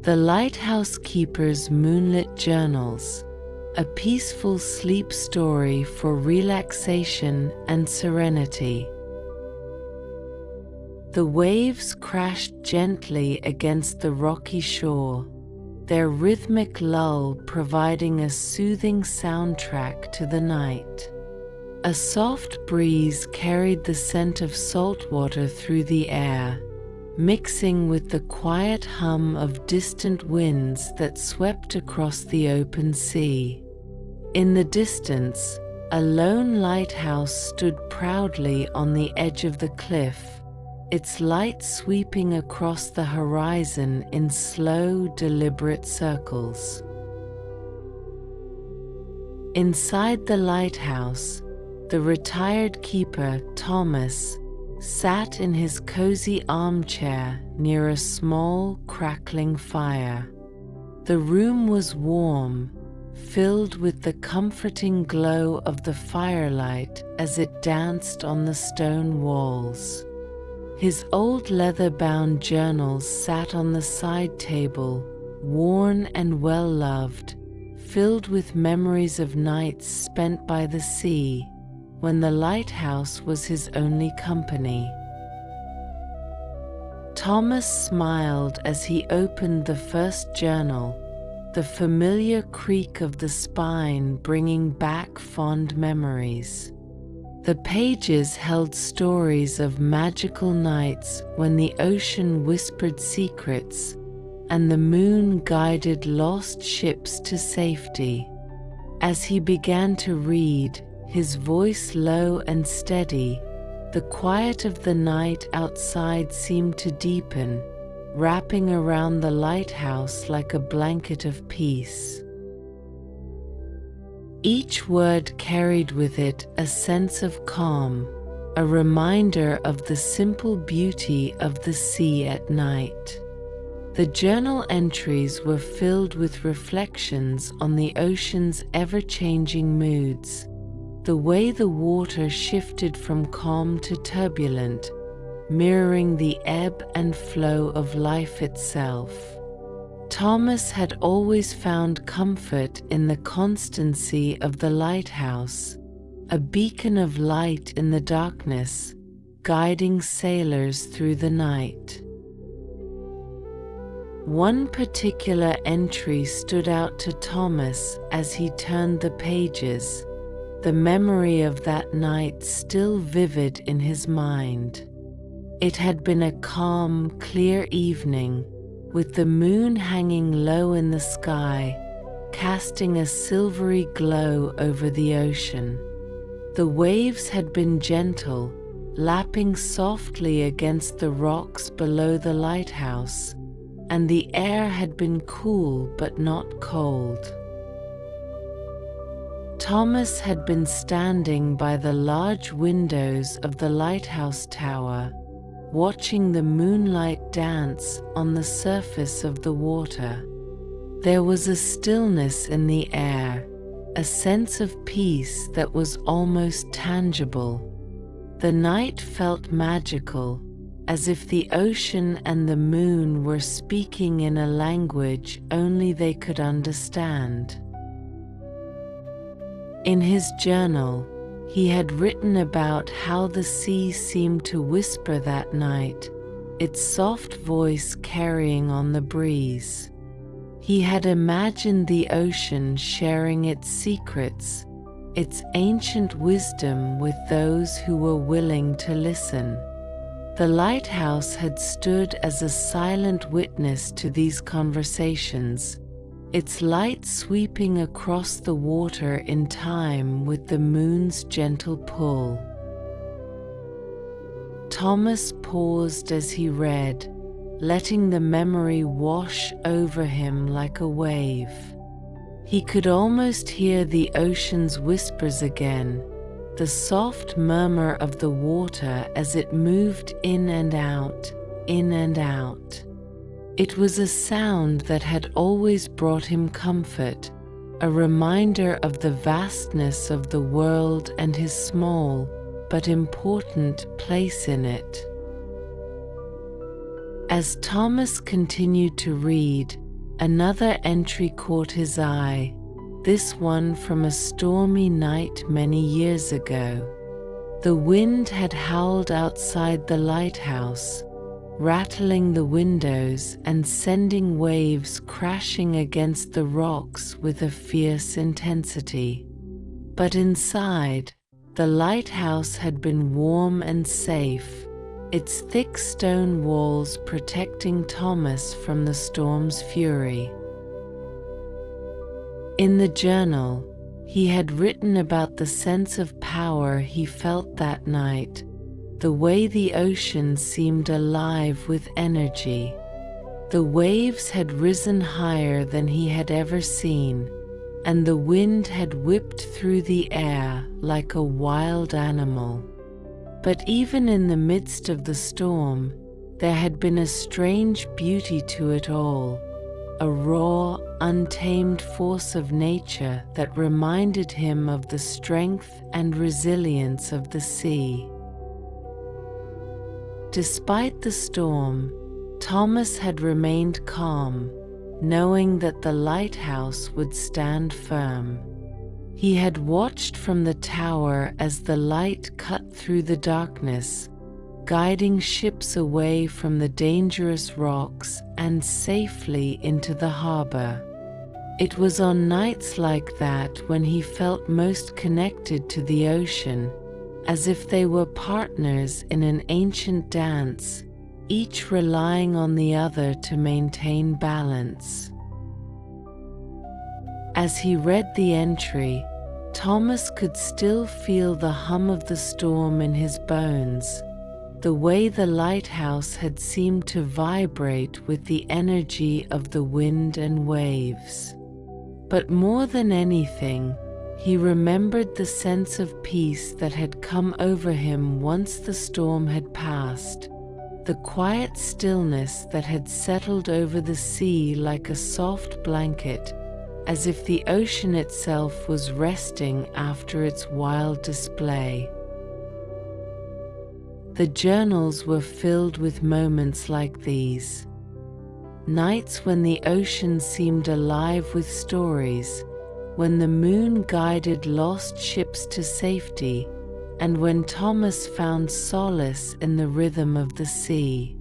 The Lighthouse Keeper's Moonlit Journals, a peaceful sleep story for relaxation and serenity. The waves crashed gently against the rocky shore, their rhythmic lull providing a soothing soundtrack to the night. A soft breeze carried the scent of saltwater through the air, mixing with the quiet hum of distant winds that swept across the open sea. In the distance, a lone lighthouse stood proudly on the edge of the cliff, its light sweeping across the horizon in slow, deliberate circles. Inside the lighthouse, the retired keeper, Thomas, sat in his cozy armchair near a small, crackling fire. The room was warm, filled with the comforting glow of the firelight as it danced on the stone walls. His old leather-bound journals sat on the side table, worn and well-loved, filled with memories of nights spent by the sea, when the lighthouse was his only company. Thomas smiled as he opened the first journal, the familiar creak of the spine bringing back fond memories. The pages held stories of magical nights when the ocean whispered secrets and the moon guided lost ships to safety. As he began to read, his voice low and steady, the quiet of the night outside seemed to deepen, wrapping around the lighthouse like a blanket of peace. Each word carried with it a sense of calm, a reminder of the simple beauty of the sea at night. The journal entries were filled with reflections on the ocean's ever-changing moods, the way the water shifted from calm to turbulent, mirroring the ebb and flow of life itself. Thomas had always found comfort in the constancy of the lighthouse, a beacon of light in the darkness, guiding sailors through the night. One particular entry stood out to Thomas as he turned the pages, the memory of that night still vivid in his mind. It had been a calm, clear evening, with the moon hanging low in the sky, casting a silvery glow over the ocean. The waves had been gentle, lapping softly against the rocks below the lighthouse, and the air had been cool but not cold. Thomas had been standing by the large windows of the lighthouse tower, watching the moonlight dance on the surface of the water. There was a stillness in the air, a sense of peace that was almost tangible. The night felt magical, as if the ocean and the moon were speaking in a language only they could understand. In his journal, he had written about how the sea seemed to whisper that night, its soft voice carrying on the breeze. He had imagined the ocean sharing its secrets, its ancient wisdom with those who were willing to listen. The lighthouse had stood as a silent witness to these conversations, its light sweeping across the water in time with the moon's gentle pull. Thomas paused as he read, letting the memory wash over him like a wave. He could almost hear the ocean's whispers again, the soft murmur of the water as it moved in and out, in and out. It was a sound that had always brought him comfort, a reminder of the vastness of the world and his small, but important place in it. As Thomas continued to read, Another entry caught his eye, this one from a stormy night many years ago. The wind had howled outside the lighthouse, rattling the windows and sending waves crashing against the rocks with a fierce intensity. But inside, the lighthouse had been warm and safe, its thick stone walls protecting Thomas from the storm's fury. In the journal, he had written about the sense of power he felt that night, the way the ocean seemed alive with energy. The waves had risen higher than he had ever seen, and the wind had whipped through the air like a wild animal. But even in the midst of the storm, there had been a strange beauty to it all, a raw, untamed force of nature that reminded him of the strength and resilience of the sea. Despite the storm, Thomas had remained calm, knowing that the lighthouse would stand firm. He had watched from the tower as the light cut through the darkness, guiding ships away from the dangerous rocks and safely into the harbor. It was on nights like that when he felt most connected to the ocean, as if they were partners in an ancient dance, each relying on the other to maintain balance. As he read the entry, Thomas could still feel the hum of the storm in his bones, the way the lighthouse had seemed to vibrate with the energy of the wind and waves. But more than anything, he remembered the sense of peace that had come over him once the storm had passed, the quiet stillness that had settled over the sea like a soft blanket, as if the ocean itself was resting after its wild display. The journals were filled with moments like these. Nights when the ocean seemed alive with stories, when the moon guided lost ships to safety, and when Thomas found solace in the rhythm of the sea.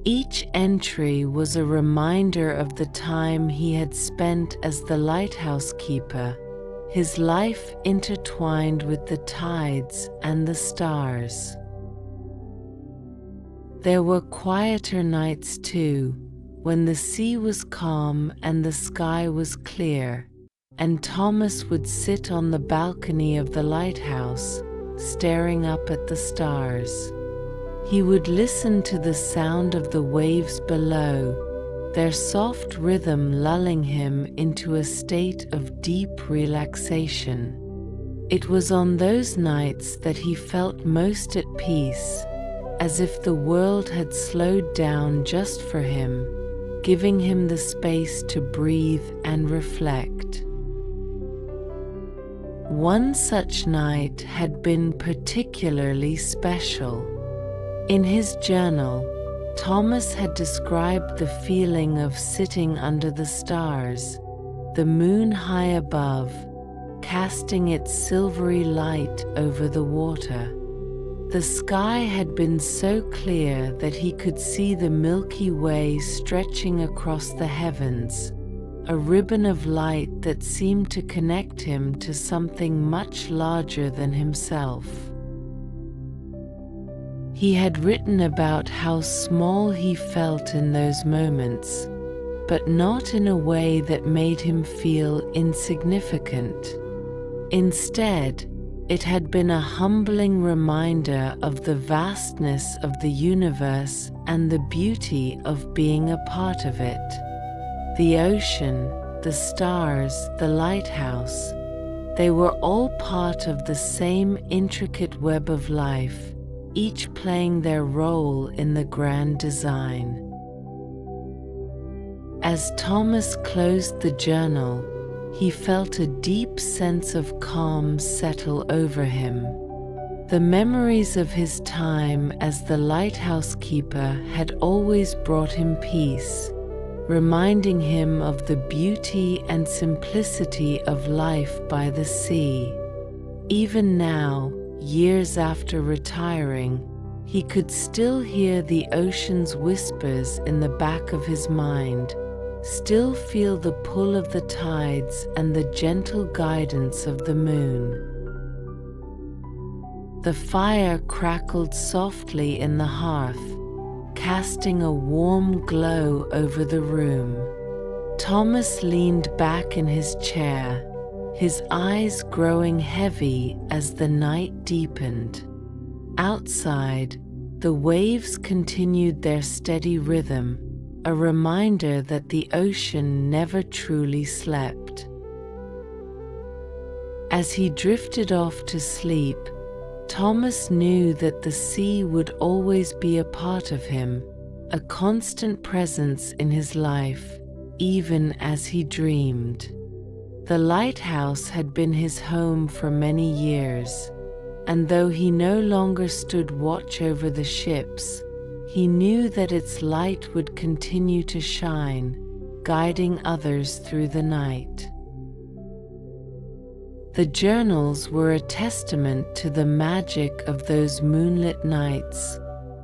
Each entry was a reminder of the time he had spent as the lighthouse keeper, his life intertwined with the tides and the stars. There were quieter nights too, when the sea was calm and the sky was clear, and Thomas would sit on the balcony of the lighthouse, staring up at the stars. He would listen to the sound of the waves below, their soft rhythm lulling him into a state of deep relaxation. It was on those nights that he felt most at peace, as if the world had slowed down just for him, giving him the space to breathe and reflect. One such night had been particularly special. In his journal, Thomas had described the feeling of sitting under the stars, the moon high above, casting its silvery light over the water. The sky had been so clear that he could see the Milky Way stretching across the heavens, a ribbon of light that seemed to connect him to something much larger than himself. He had written about how small he felt in those moments, but not in a way that made him feel insignificant. Instead, it had been a humbling reminder of the vastness of the universe and the beauty of being a part of it. The ocean, the stars, the lighthouse, they were all part of the same intricate web of life, each playing their role in the grand design. As Thomas closed the journal, he felt a deep sense of calm settle over him. The memories of his time as the lighthouse keeper had always brought him peace, reminding him of the beauty and simplicity of life by the sea. Even now, years after retiring, he could still hear the ocean's whispers in the back of his mind, still feel the pull of the tides and the gentle guidance of the moon. The fire crackled softly in the hearth, casting a warm glow over the room. Thomas leaned back in his chair, his eyes growing heavy as the night deepened. Outside, the waves continued their steady rhythm, a reminder that the ocean never truly slept. As he drifted off to sleep, Thomas knew that the sea would always be a part of him, a constant presence in his life, even as he dreamed. The lighthouse had been his home for many years, and though he no longer stood watch over the ships, he knew that its light would continue to shine, guiding others through the night. The journals were a testament to the magic of those moonlit nights,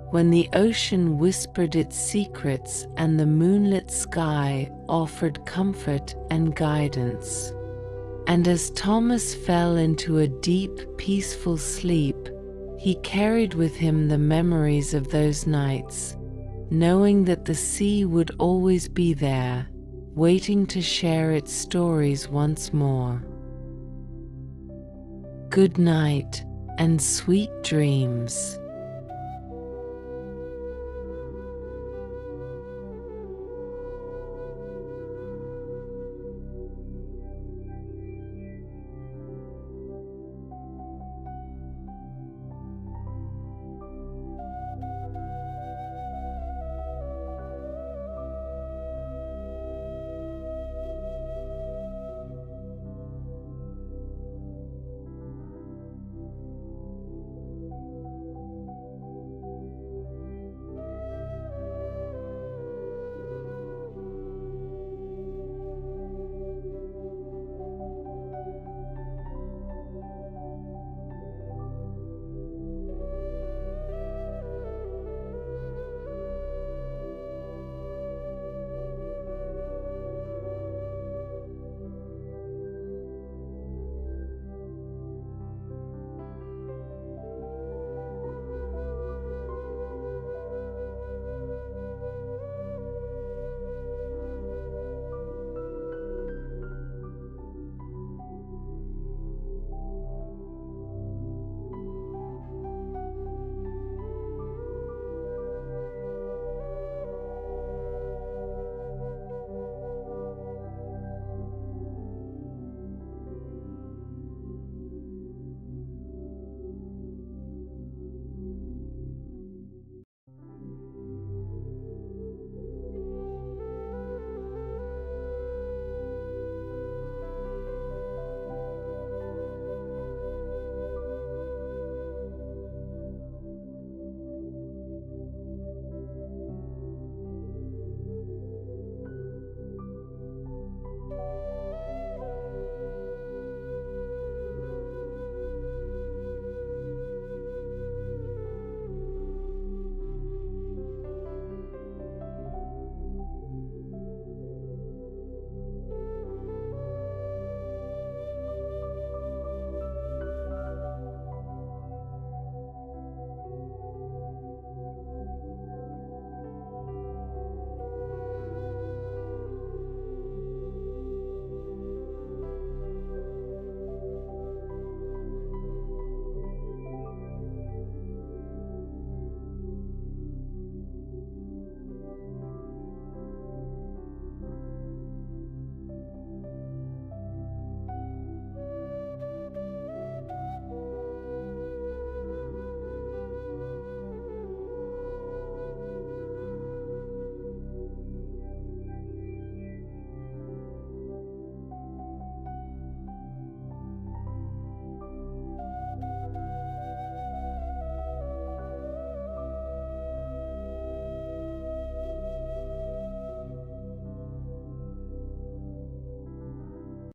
when the ocean whispered its secrets and the moonlit sky offered comfort and guidance. And as Thomas fell into a deep, peaceful sleep, he carried with him the memories of those nights, knowing that the sea would always be there, waiting to share its stories once more. Good night and sweet dreams.